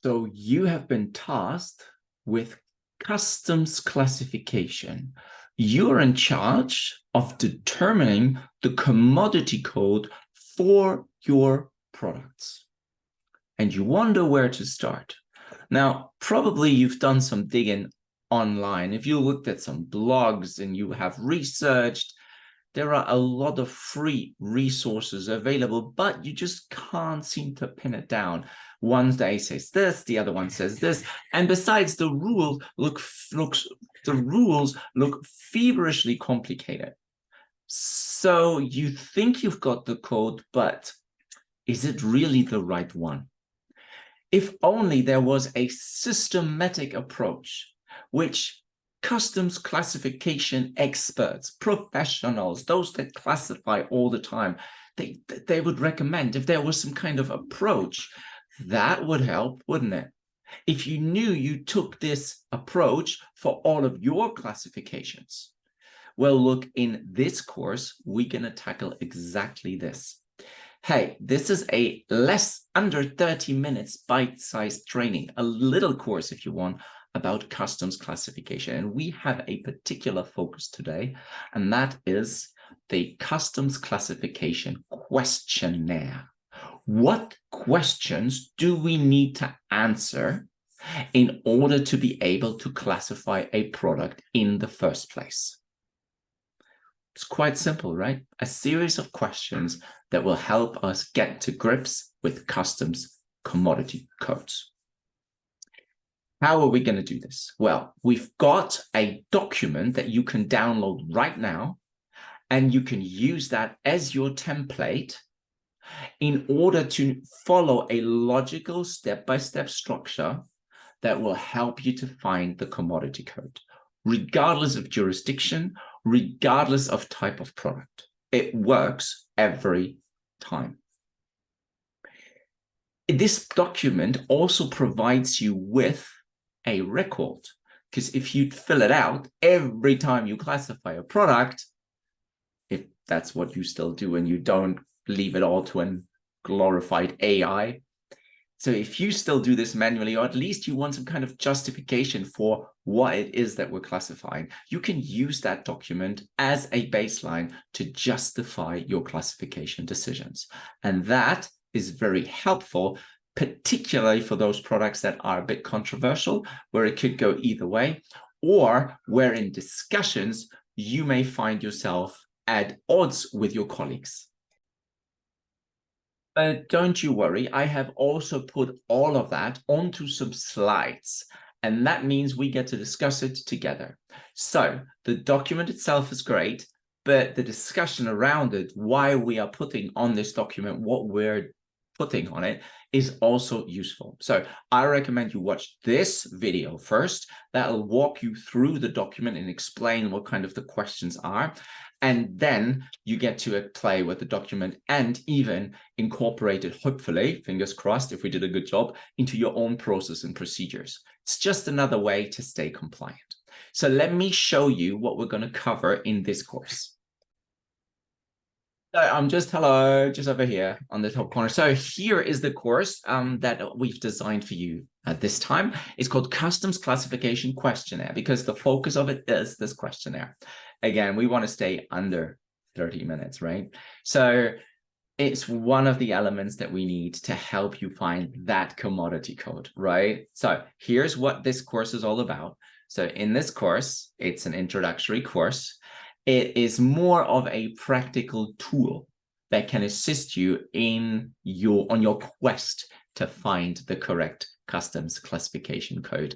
So you have been tasked with customs classification. You're in charge of determining the commodity code for your products. And you wonder where to start. Now, probably you've done some digging online. If you looked at some blogs and you have researched, there are a lot of free resources available, but you just can't seem to pin it down. One day says this, the other one says this, and besides, the rules look feverishly complicated. So you think you've got the code, but is it really the right one? If only there was a systematic approach, which customs classification experts, professionals, those that classify all the time, they would recommend. If there was some kind of approach, that would help, wouldn't it? If you knew you took this approach for all of your classifications. Well, look, in this course, we're going to tackle exactly this. Hey, this is a under 30 minutes bite-sized training, a little course if you want, about customs classification. And we have a particular focus today, and that is the customs classification questionnaire. What questions do we need to answer in order to be able to classify a product in the first place? It's quite simple, right? A series of questions that will help us get to grips with customs commodity codes. How are we going to do this? Well, we've got a document that you can download right now, and you can use that as your template in order to follow a logical step-by-step structure that will help you to find the commodity code, regardless of jurisdiction, regardless of type of product. It works every time. This document also provides you with a record, because if you fill it out every time you classify a product, if that's what you still do and you don't leave it all to a glorified AI. So if you still do this manually, or at least you want some kind of justification for what it is that we're classifying, you can use that document as a baseline to justify your classification decisions. And that is very helpful, particularly for those products that are a bit controversial, where it could go either way, or where in discussions, you may find yourself at odds with your colleagues. But don't you worry, I have also put all of that onto some slides, and that means we get to discuss it together. So the document itself is great, but the discussion around it, why we are putting on this document, what we're putting on it, is also useful. So I recommend you watch this video first. That'll walk you through the document and explain what kind of the questions are. And then you get to play with the document and even incorporate it, hopefully, fingers crossed, if we did a good job, into your own process and procedures. It's just another way to stay compliant. So let me show you what we're going to cover in this course. So I'm just over here on the top corner. So here is the course that we've designed for you at this time. It's called Customs Classification Questionnaire, because the focus of it is this questionnaire. Again, we want to stay under 30 minutes, right? So it's one of the elements that we need to help you find that commodity code, right? So here's what this course is all about. So in this course, it's an introductory course. It is more of a practical tool that can assist you on your quest to find the correct customs classification code,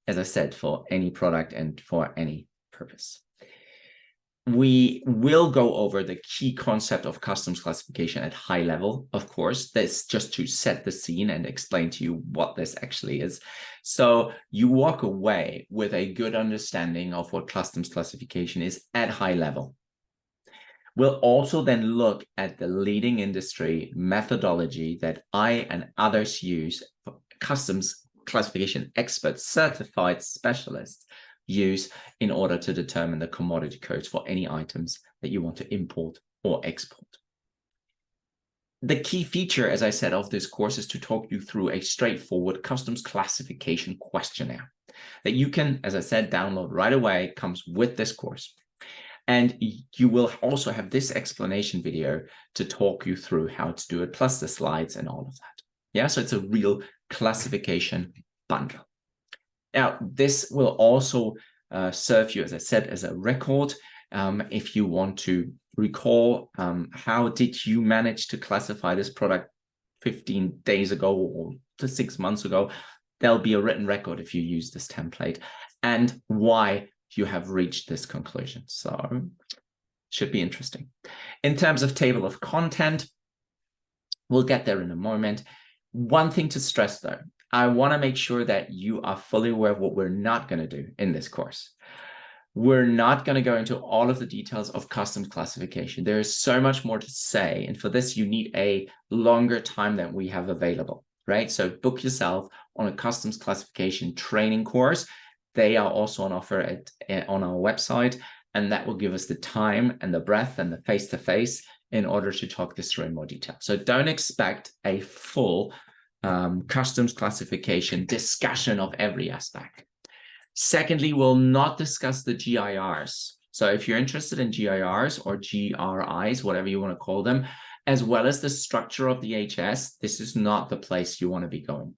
as I said, for any product and for any purpose. We will go over the key concept of customs classification at high level, of course. That's just to set the scene and explain to you what this actually is. So you walk away with a good understanding of what customs classification is at high level. We'll also then look at the leading industry methodology that I and others use, customs classification experts, certified specialists use in order to determine the commodity codes for any items that you want to import or export. The key feature, as I said, of this course is to talk you through a straightforward customs classification questionnaire that you can, as I said, download right away. It comes with this course. And you will also have this explanation video to talk you through how to do it, plus the slides and all of that. Yeah, so it's a real classification bundle. Now, this will also serve you, as I said, as a record. If you want to recall how did you manage to classify this product 15 days ago or 6 months ago, there'll be a written record if you use this template and why you have reached this conclusion. So should be interesting. In terms of table of content, we'll get there in a moment. One thing to stress though, I want to make sure that you are fully aware of what we're not going to do in this course. We're not going to go into all of the details of customs classification. There is so much more to say. And for this, you need a longer time than we have available, right? So book yourself on a customs classification training course. They are also on offer on our website. And that will give us the time and the breadth and the face-to-face in order to talk this through in more detail. So don't expect a full customs classification discussion of every aspect. Secondly, we'll not discuss the GIRs. So if you're interested in GIRs or GRIs, whatever you want to call them, as well as the structure of the HS, this is not the place you want to be going.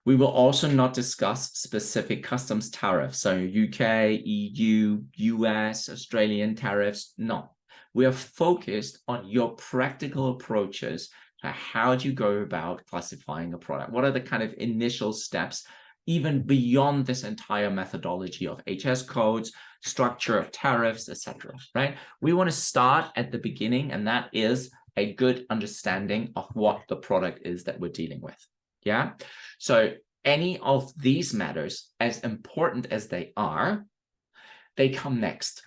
We will also not discuss specific customs tariffs. So UK, EU, US, Australian tariffs, no. We are focused on your practical approaches to how do you go about classifying a product? What are the kind of initial steps even beyond this entire methodology of HS codes, structure of tariffs, etc., right? We want to start at the beginning, and that is a good understanding of what the product is that we're dealing with, yeah? So any of these matters, as important as they are, they come next,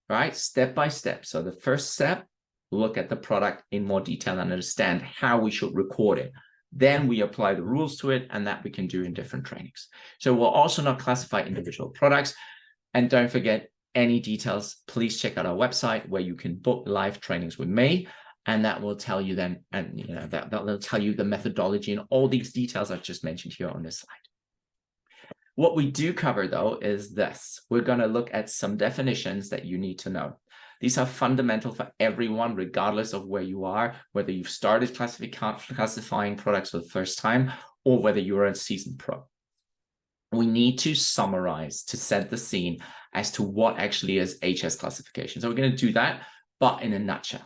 right? Step by step. So the first step, look at the product in more detail and understand how we should record it. Then we apply the rules to it, and that we can do in different trainings. So we'll also not classify individual products. And don't forget, any details, please check out our website where you can book live trainings with me. And that will tell you then, and you know, that will tell you the methodology and all these details I've just mentioned here on this slide. What we do cover though is this. We're going to look at some definitions that you need to know. These are fundamental for everyone, regardless of where you are, whether you've started classifying products for the first time or whether you're a seasoned pro. We need to summarize to set the scene as to what actually is HS classification. So we're going to do that, but in a nutshell.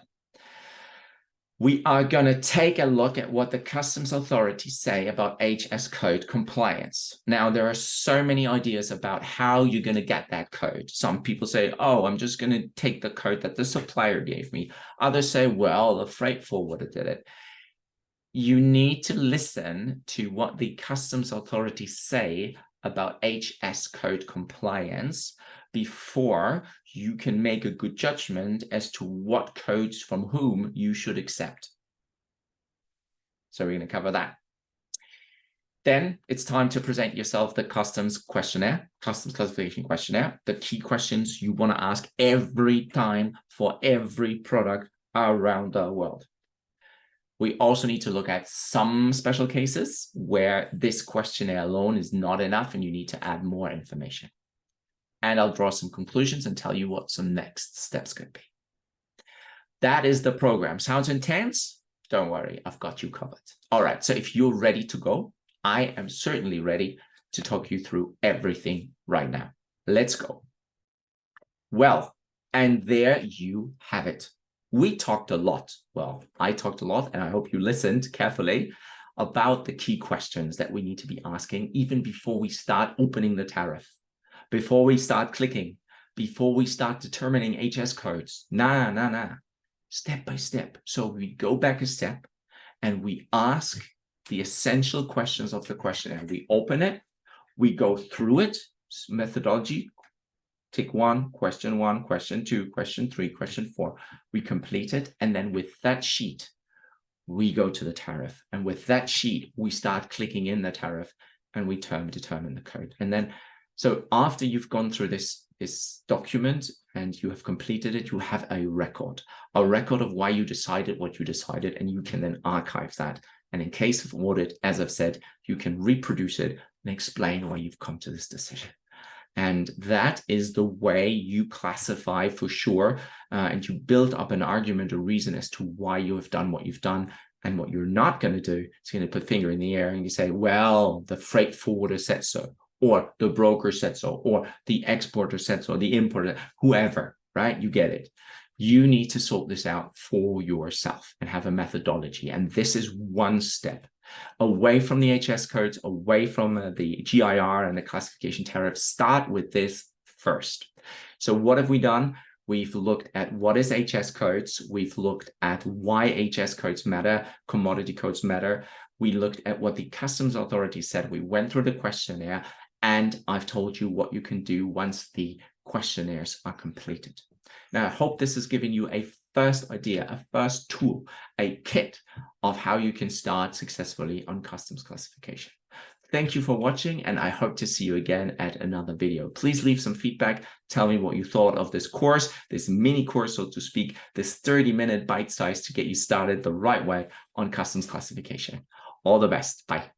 We are going to take a look at what the customs authorities say about HS code compliance. Now, there are so many ideas about how you're going to get that code. Some people say, oh, I'm just going to take the code that the supplier gave me. Others say, well, the freight forwarder did it. You need to listen to what the customs authorities say about HS code compliance before you can make a good judgment as to what codes from whom you should accept. So we're going to cover that. Then it's time to present yourself the customs questionnaire, customs classification questionnaire, the key questions you want to ask every time for every product around the world. We also need to look at some special cases where this questionnaire alone is not enough and you need to add more information. And I'll draw some conclusions and tell you what some next steps could be. That is the program. Sounds intense? Don't worry, I've got you covered. All right, so if you're ready to go, I am certainly ready to talk you through everything right now. Let's go. Well, and there you have it. We talked a lot. Well, I talked a lot, and I hope you listened carefully about the key questions that we need to be asking even before we start opening the tariff. Before we start clicking, before we start determining HS codes, step by step. So we go back a step and we ask the essential questions of the questionnaire. We open it, we go through it, methodology, tick one, question 2, question 3, question 4. We complete it, and then with that sheet, we go to the tariff. And with that sheet, we start clicking in the tariff and we determine the code. And then so after you've gone through this this document and you have completed it, you have a record of why you decided what you decided, and you can then archive that. And in case of audit, as I've said, you can reproduce it and explain why you've come to this decision. And that is the way you classify for sure, and you build up an argument or reason as to why you have done what you've done. And what you're not going to do is going to put finger in the air and you say, well, the freight forwarder said so, or the broker said so, or the exporter said so, the importer, whoever, right? You get it. You need to sort this out for yourself and have a methodology. And this is one step away from the HS codes, away from the GIR and the classification tariff. Start with this first. So what have we done? We've looked at what is HS codes. We've looked at why HS codes matter, commodity codes matter. We looked at what the customs authority said. We went through the questionnaire, and I've told you what you can do once the questionnaires are completed. Now, I hope this has given you a first idea, a first tool, a kit of how you can start successfully on customs classification. Thank you for watching, and I hope to see you again at another video. Please leave some feedback. Tell me what you thought of this course, this mini course, so to speak, this 30-minute bite size to get you started the right way on customs classification. All the best. Bye.